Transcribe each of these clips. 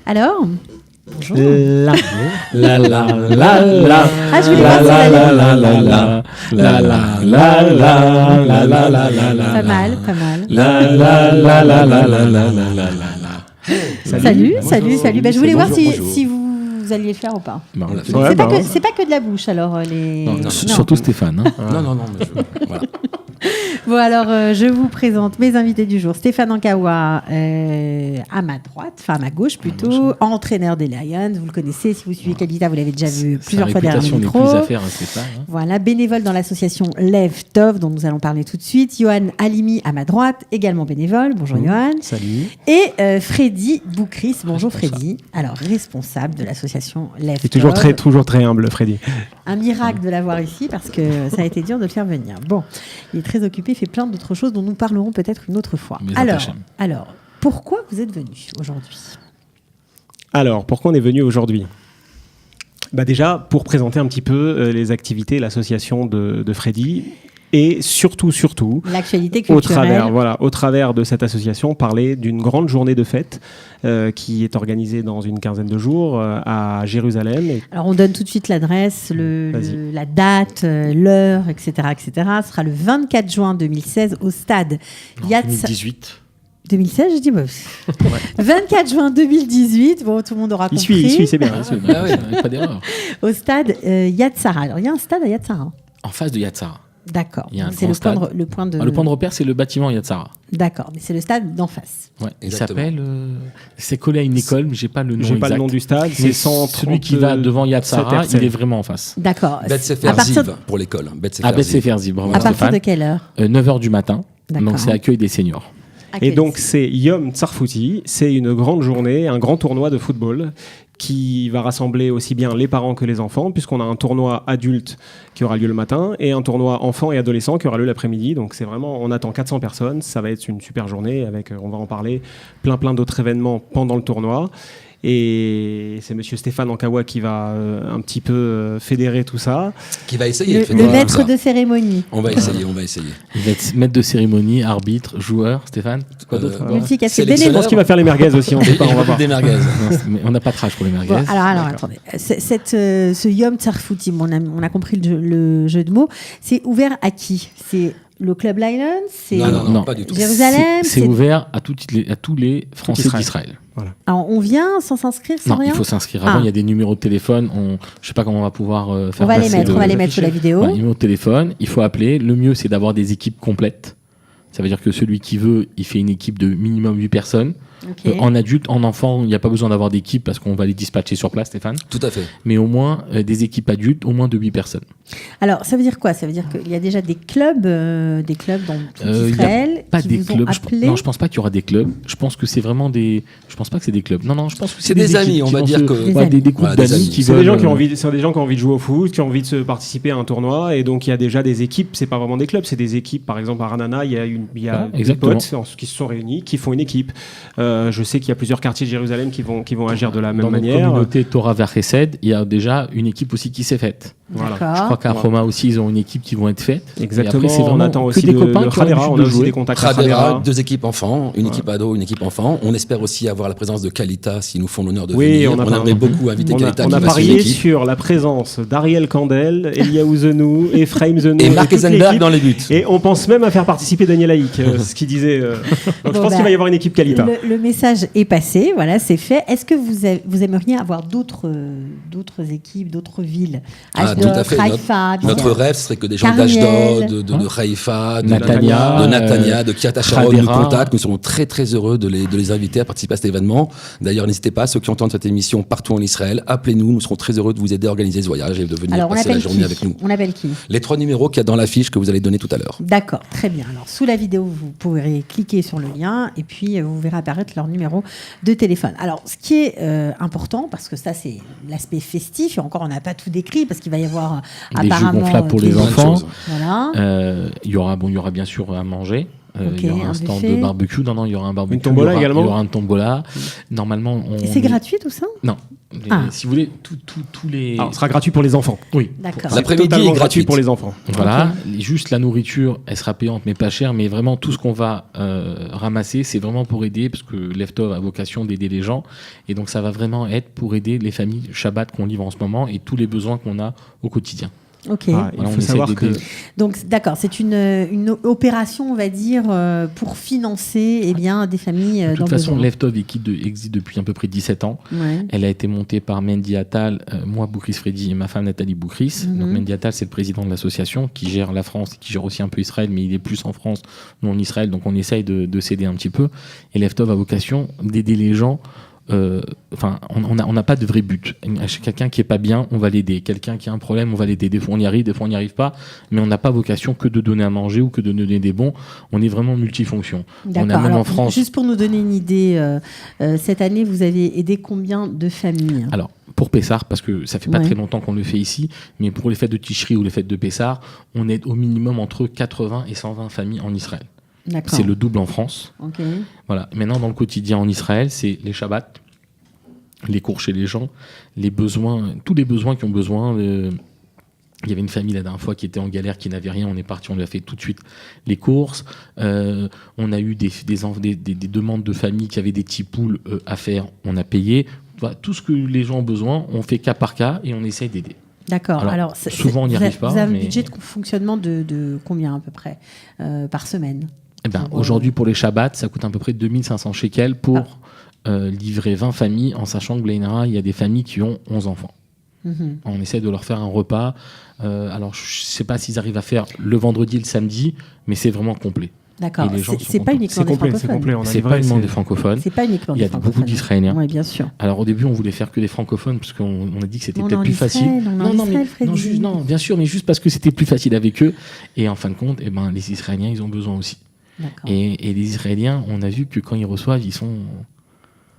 Alors, bonjour. La la la la la. Ah, je voulais voir si ça allait. Pas mal, pas mal. Salut. Je voulais voir si vous alliez le faire ou pas. C'est pas que de la bouche, alors les. Non. Surtout Stéphane. Hein. Non. Voilà. Bon, alors, je vous présente mes invités du jour. Stéphane Ankawa, à ma droite, enfin à ma gauche plutôt, entraîneur des Lions. Vous le connaissez, si vous suivez Kalita, vous l'avez déjà vu plusieurs fois derrière le micro. Plus à faire, Stéphane. Hein. Voilà, bénévole dans l'association Lev Tov, dont nous allons parler tout de suite. Johan Halimi, à ma droite, également bénévole. Bonjour Johan. Salut. Et Freddy Boukris. Bonjour Freddy. Alors, responsable de l'association Lev Tov. Et toujours très humble, Freddy. Un miracle de l'avoir ici parce que ça a été dur de le faire venir. Bon, il est très occupé, il fait plein d'autres choses dont nous parlerons peut-être une autre fois. Alors, pourquoi vous êtes venu aujourd'hui ? Alors, pourquoi on est venu aujourd'hui ? Déjà, pour présenter un petit peu les activités, l'association de Freddy. Et surtout, l'actualité culturelle. Au travers de cette association, parler d'une grande journée de fête qui est organisée dans une quinzaine de jours à Jérusalem. Alors, on donne tout de suite l'adresse, la date, l'heure, etc. Ce sera le 24 juin 2016 au stade Yad 2016, je dis 24 juin 2018, bon, tout le monde aura compris. Il suit, c'est bien. Pas d'erreur. Au stade Yad Sarah. Alors, il y a un stade à Yad Sarah. En face de Yad Sarah. D'accord. C'est le point de repère, c'est le bâtiment Yad Sarah. D'accord, mais c'est le stade d'en face. Ouais, il s'appelle. C'est collé à une école, mais j'ai pas le nom exact. J'ai pas le nom du stade. C'est celui qui va devant Yad Sarah, il est vraiment en face. D'accord. Bet Sefer Ziv pour l'école. Bet Sefer Ziv. À partir de quelle heure ? 9h du matin. Donc c'est accueil des seniors. Et donc c'est Yom Tsarfouti, c'est une grande journée, un grand tournoi de football qui va rassembler aussi bien les parents que les enfants, puisqu'on a un tournoi adulte qui aura lieu le matin et un tournoi enfants et adolescents qui aura lieu l'après-midi. Donc c'est vraiment, on attend 400 personnes, ça va être une super journée avec, on va en parler, plein d'autres événements pendant le tournoi. Et c'est monsieur Stéphane Ankawa qui va un petit peu fédérer tout ça. Qui va essayer. Le maître de cérémonie. On va essayer. Il va être maître de cérémonie, arbitre, joueur, Stéphane. Quoi d'autre Je pense qu'il va faire les merguez aussi. On va voir. Des merguez. Mais on n'a pas de rage pour les merguez. Bon, alors attendez. ce Yom Tsarfouti, on a compris le jeu de mots. C'est ouvert à qui ? C'est le Club Lions, c'est non, pas du tout. Jérusalem. C'est ouvert à tous les Français d'Israël. Voilà. Alors on vient sans s'inscrire, sans rien ? Il faut s'inscrire avant. Il y a des numéros de téléphone. Je ne sais pas comment on va pouvoir faire. On va les mettre sur la vidéo. Numéro de téléphone. Il faut appeler. Le mieux, c'est d'avoir des équipes complètes. Ça veut dire que celui qui veut, il fait une équipe de minimum 8 personnes. Okay. En adulte, en enfant, il n'y a pas besoin d'avoir d'équipe parce qu'on va les dispatcher sur place, Stéphane. Tout à fait. Mais au moins, des équipes adultes, au moins de 8 personnes. Alors, ça veut dire quoi ? Ça veut dire qu'il y a déjà des clubs dans tout Israël pas qui des vous clubs. ont appelé ? Non, je ne pense pas qu'il y aura des clubs. Je pense que c'est vraiment des... Je ne pense pas que c'est des clubs. Non, je pense que c'est des amis, on va dire que... Des groupes d'amis qui veulent... C'est des gens qui ont envie de jouer au foot, qui ont envie de se participer à un tournoi. Et donc, il y a déjà des équipes. Ce n'est pas vraiment des clubs, c'est des équipes. Par exemple, à Ranana, il y a des potes qui se sont réunis, qui font une équipe. Je sais qu'il y a plusieurs quartiers de Jérusalem qui vont agir de la même manière. Dans la communauté Torah vers Chesed, il y a déjà une équipe aussi qui s'est faite. Voilà. Je crois qu'à Roma aussi, ils ont une équipe qui vont être faite. Exactement. Après, on attend aussi des copains qui ont de jouer. Des contacts à Khadera, 2 équipes enfants, une équipe ado, une équipe enfant. On espère aussi avoir la présence de Kalita s'ils nous font l'honneur de venir. On aimerait beaucoup inviter Kalita. On a parié sur la présence d'Ariel Kandel, Eliaou Zenou, Ephraim Zenou et Marc Eisenberg dans les buts. Et on pense même à faire participer Daniel Haïk, ce qu'il disait. Donc je pense qu'il va y avoir une équipe Kalita. Le message est passé, voilà, c'est fait. Est-ce que vous aimeriez avoir d'autres équipes, d'autres villes ? Tout à fait. Notre rêve serait que des gens d'Ashdod, de Haïfa, de Natania, de Kiryat Sharon nous contactent. Nous serons très très heureux de les inviter à participer à cet événement. D'ailleurs, n'hésitez pas, ceux qui entendent cette émission partout en Israël, appelez-nous. Nous serons très heureux de vous aider à organiser ce voyage et de venir passer la journée avec nous. On appelle qui ? Les 3 numéros qu'il y a dans l'affiche que vous allez donner tout à l'heure. D'accord, très bien. Alors, sous la vidéo, vous pourrez cliquer sur le lien et puis vous verrez apparaître leur numéro de téléphone. Alors, ce qui est important, parce que ça, c'est l'aspect festif, et encore, on n'a pas tout décrit, parce qu'il va y avoir des jeux gonflables pour les enfants. Voilà. Il y aura bien sûr à manger. Il y aura un stand de barbecue. Non, il y aura un barbecue. Une tombola également. Il y aura un tombola. Normalement, Et c'est gratuit tout ça? Non. Si vous voulez, tous les. Alors, ce sera gratuit pour les enfants. Oui. D'accord. L'après-midi est gratuit pour les enfants. Voilà. Okay. Juste la nourriture, elle sera payante, mais pas chère. Mais vraiment, tout ce qu'on va ramasser, c'est vraiment pour aider, parce que Leftov a vocation d'aider les gens. Et donc, ça va vraiment être pour aider les familles Shabbat qu'on livre en ce moment et tous les besoins qu'on a au quotidien. Ok. Il faut savoir que... Donc, d'accord, c'est une opération, on va dire, pour financer des familles. De toute façon, Leftov existe depuis à peu près 17 ans. Ouais. Elle a été montée par Mendy Attal, moi, Boukris Freddy, et ma femme Nathalie Boukris. Donc, Mendy Attal, c'est le président de l'association qui gère la France, qui gère aussi un peu Israël, mais il est plus en France, nous en Israël. Donc, on essaye de s'aider un petit peu. Et Leftov a vocation d'aider les gens. On n'a pas de vrai but. Quelqu'un qui est pas bien, on va l'aider. Quelqu'un qui a un problème, on va l'aider. Des fois on y arrive, des fois on n'y arrive pas, mais on n'a pas vocation que de donner à manger ou que de donner des bons. On est vraiment multifonction. D'accord. On a même alors, en France. Juste pour nous donner une idée, cette année vous avez aidé combien de familles? Alors pour Pessar, parce que ça fait pas très longtemps qu'on le fait ici, mais pour les fêtes de Tishri ou les fêtes de Pessar, on aide au minimum entre 80 et 120 familles en Israël. D'accord. C'est le double en France. Okay. Voilà. Maintenant, dans le quotidien en Israël, c'est les Shabbats, les cours chez les gens, les besoins, tous les besoins qui ont besoin. Il y avait une famille la dernière fois qui était en galère, qui n'avait rien. On est parti, on lui a fait tout de suite les courses. On a eu des demandes de familles qui avaient des petits poules à faire. On a payé. Voilà, tout ce que les gens ont besoin, on fait cas par cas et on essaye d'aider. D'accord. Alors souvent, on n'y arrive pas. Vous avez un budget de fonctionnement de combien à peu près par semaine? Aujourd'hui, pour les Shabbats, ça coûte à peu près 2500 shekels pour livrer 20 familles, en sachant que Blainara, il y a des familles qui ont 11 enfants. On essaie de leur faire un repas. Alors, je ne sais pas s'ils arrivent à faire le vendredi et le samedi, mais c'est vraiment complet. D'accord. C'est pas uniquement des francophones. C'est pas uniquement des francophones. C'est pas uniquement des francophones. Il y a beaucoup d'Israéliens. Oui, bien sûr. Alors au début, on voulait faire que des francophones parce qu'on a dit que c'était peut-être plus facile. Non, bien sûr, mais juste parce que c'était plus facile avec eux. Et en fin de compte, les Israéliens, ils ont besoin aussi. Et les Israéliens, on a vu que quand ils reçoivent, ils sont...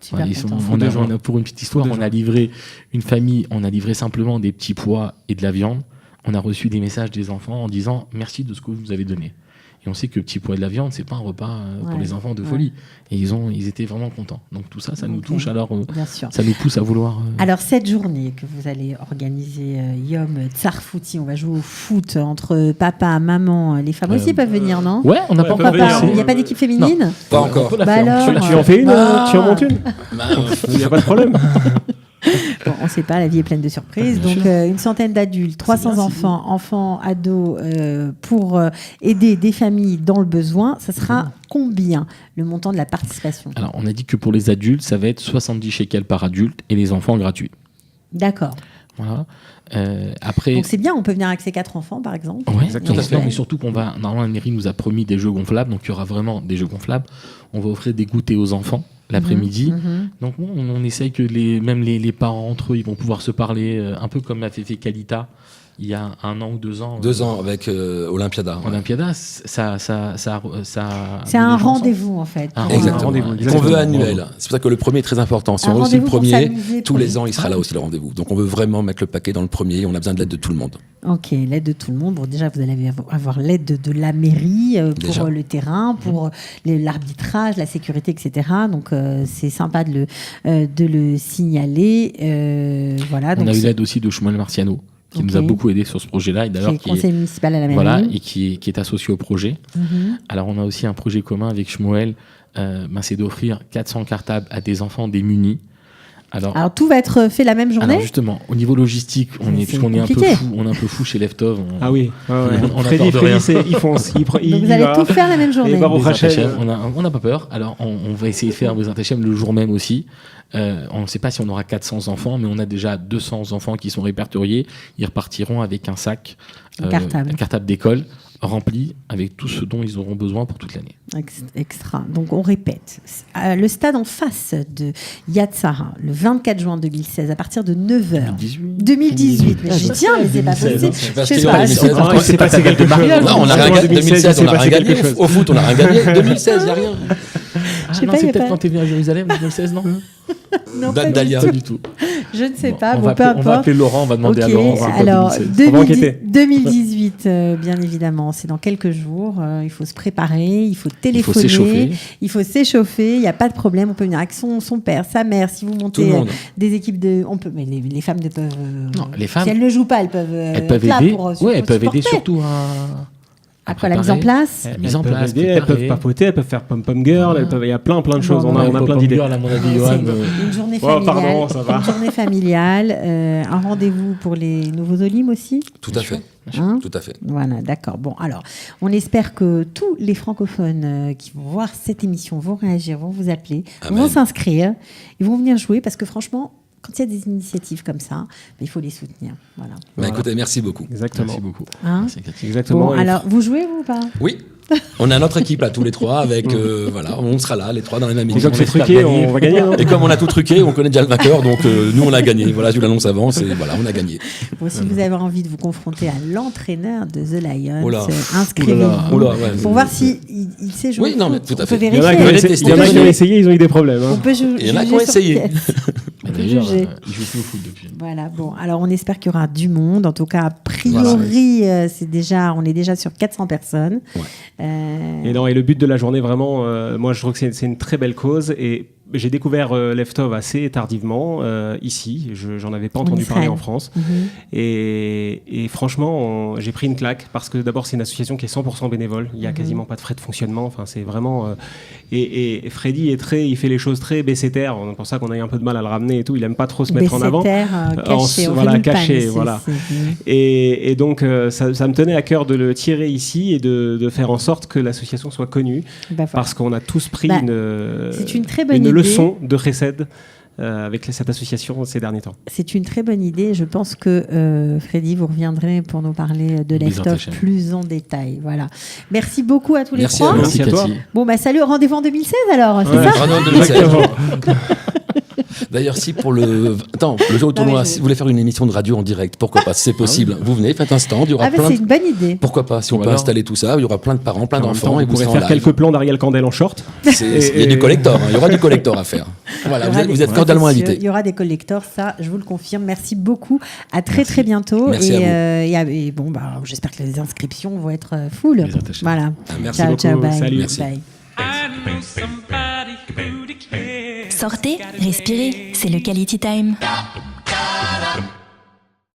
pour une petite histoire, on a livré une famille, on a livré simplement des petits pois et de la viande. On a reçu des messages des enfants en disant merci de ce que vous nous avez donné. Et on sait que le petit pois et de la viande, c'est pas un repas pour les enfants de folie. Et ils étaient vraiment contents. Donc tout ça, ça nous touche. Alors ça nous pousse à vouloir. Alors cette journée que vous allez organiser, Yom Tsarfouti, on va jouer au foot entre papa, maman, les femmes aussi peuvent venir, non? Ouais, on n'a pas encore. Il n'y a pas d'équipe féminine? Non, pas encore. Alors, tu en fais une, tu en montes une. Il n'y a pas de problème. Bon, on ne sait pas, la vie est pleine de surprises. Donc, une centaine d'adultes, 300 enfants, ados, pour aider des familles dans le besoin. Ça sera combien le montant de la participation? Alors, on a dit que pour les adultes, ça va être 70 shekels par adulte et les enfants gratuits. D'accord. Voilà. Après... Donc c'est bien, on peut venir avec ses 4 enfants par exemple. Oui, exactement. Mais surtout normalement la mairie nous a promis des jeux gonflables, donc il y aura vraiment des jeux gonflables. On va offrir des goûters aux enfants l'après-midi. Donc on essaye que même les parents entre eux, ils vont pouvoir se parler, un peu comme l'a fait Kalita il y a 1 an ou 2 ans. 2 ans avec Olympiada. Olympiada, ça c'est un rendez-vous en fait. Exactement. On veut annuel. C'est pour ça que le premier est très important. Si on réussit le premier, tous les ans, il sera là aussi le rendez-vous. Donc on veut vraiment mettre le paquet dans le premier et on a besoin de l'aide de tout le monde. Ok, l'aide de tout le monde. Bon, déjà, vous allez avoir l'aide de la mairie pour le terrain, pour l'arbitrage, la sécurité, etc. Donc c'est sympa de le signaler. Voilà. On a eu l'aide aussi de Shmuel Marciano, qui nous a beaucoup aidé sur ce projet-là. Et d'ailleurs, qui est conseiller municipal à la mairie. Voilà, et qui est associé au projet. Alors, on a aussi un projet commun avec Shmuel, c'est d'offrir 400 cartables à des enfants démunis. Alors tout va être fait la même journée? Alors justement, au niveau logistique, on est un peu fou chez Leftov. Ah oui, Freddy, ils font. Donc vous allez tout faire la même journée. On n'a pas peur. Alors on va essayer de faire Bezrat Hashem le jour même aussi. On ne sait pas si on aura 400 enfants, mais on a déjà 200 enfants qui sont répertoriés. Ils repartiront avec un sac, un cartable d'école rempli avec tout ce dont ils auront besoin pour toute l'année. Extra. Donc on répète. Le stade en face de Yad Sarah, le 24 juin 2016, à partir de 9h. 2018. Mais je tiens, mais c'est pas possible. Je sais pas, c'est quelque chose. Non, on a rien gagné. 2016, on a rien gagné. Au foot, on a rien gagné. 2016, il n'y a rien. C'est peut-être quand tu es venu à Jérusalem, 2016, non? Non, Dalia. Pas du tout. Je ne sais pas, peu importe. On va appeler Laurent, on va demander à Laurent. Alors, 2018, bien évidemment, c'est dans quelques jours. Il faut se préparer, il faut téléphoner, il faut s'échauffer. Il n'y a pas de problème. On peut venir avec son père, sa mère. Si vous montez des équipes de... On peut, mais les femmes ne peuvent... Non, les femmes... Si elles ne jouent pas, elles peuvent aider. Elles peuvent aider surtout à quoi la mise en place. Elles peuvent papoter, elles peuvent faire pom-pom girl, il y a plein de choses. On a plein d'idées. Une journée familiale. Pardon, ça va. Une journée familiale. Un rendez-vous pour les nouveaux Olim aussi. Tout à fait. Tout à fait. Voilà, d'accord. Bon, alors, on espère que tous les francophones qui vont voir cette émission vont réagir, vont vous appeler, vont s'inscrire, ils vont venir jouer parce que franchement, quand il y a des initiatives comme ça, il faut les soutenir. Voilà. Écoutez, merci beaucoup. Exactement. Merci beaucoup. Exactement. Bon, alors, vous jouez vous ou pas ? Oui. On a notre équipe là, tous les trois, avec on sera là, les trois dans la même émission. Et comme c'est truqué, on va gagner. Et comme on a tout truqué, on connaît déjà le vainqueur, donc nous on a gagné. Voilà, je vous l'annonce avant, on a gagné. Bon, si vous avez envie de vous confronter à l'entrepreneur de The Lions, inscrivez-vous pour voir si il sait jouer. Oui, non, mais tout à fait. Il y en a qui ont essayé, ils ont eu des problèmes. Il y en a qui ont essayé. D'ailleurs, il joue plus au foot depuis. Voilà, bon, alors on espère qu'il y aura du monde. En tout cas, a priori, on est déjà sur 400 personnes. Et le but de la journée, vraiment, moi je trouve que c'est une très belle cause. Et j'ai découvert Leftov assez tardivement ici. J'en avais pas entendu parler en France. Et franchement, j'ai pris une claque parce que d'abord, c'est une association qui est 100% bénévole. Il n'y a quasiment pas de frais de fonctionnement. Enfin, c'est vraiment. Et Freddy il fait les choses très baissé-terre. C'est pour ça qu'on a eu un peu de mal à le ramener et tout. Il aime pas trop se mettre en avant. Caché. Voilà. Et donc, ça me tenait à cœur de le tirer ici et de faire en sorte que l'association soit connue. Parce qu'on a tous pris c'est une très bonne idée. Leçon de Chesed avec cette association ces derniers temps. C'est une très bonne idée. Je pense que Freddy, vous reviendrez pour nous parler de Leftov plus en détail. Voilà. Merci beaucoup à tous les trois. Merci à toi. Bon, salut, rendez-vous en 2016 alors, c'est ça ? Rendez-vous en 2016. D'ailleurs, si pour le jour du tournoi, si vous voulez faire une émission de radio en direct, pourquoi pas, si c'est possible, vous venez, faites un stand, il y aura c'est une bonne idée. Pourquoi pas, si on peut installer tout ça, il y aura plein de parents, plein d'enfants, et vous pourrez faire quelques plans d'Ariel Candel en short. Il y a du collector, il y aura du collector à faire. Voilà, vous êtes cordialement invités. Il y aura des collectors, ça, je vous le confirme. Merci beaucoup. À très bientôt. Merci à vous. Et bon, j'espère que les inscriptions vont être full. Voilà. Merci beaucoup. Bye. Salut. Merci. Bye. Sortez, respirez, c'est le Quality Time.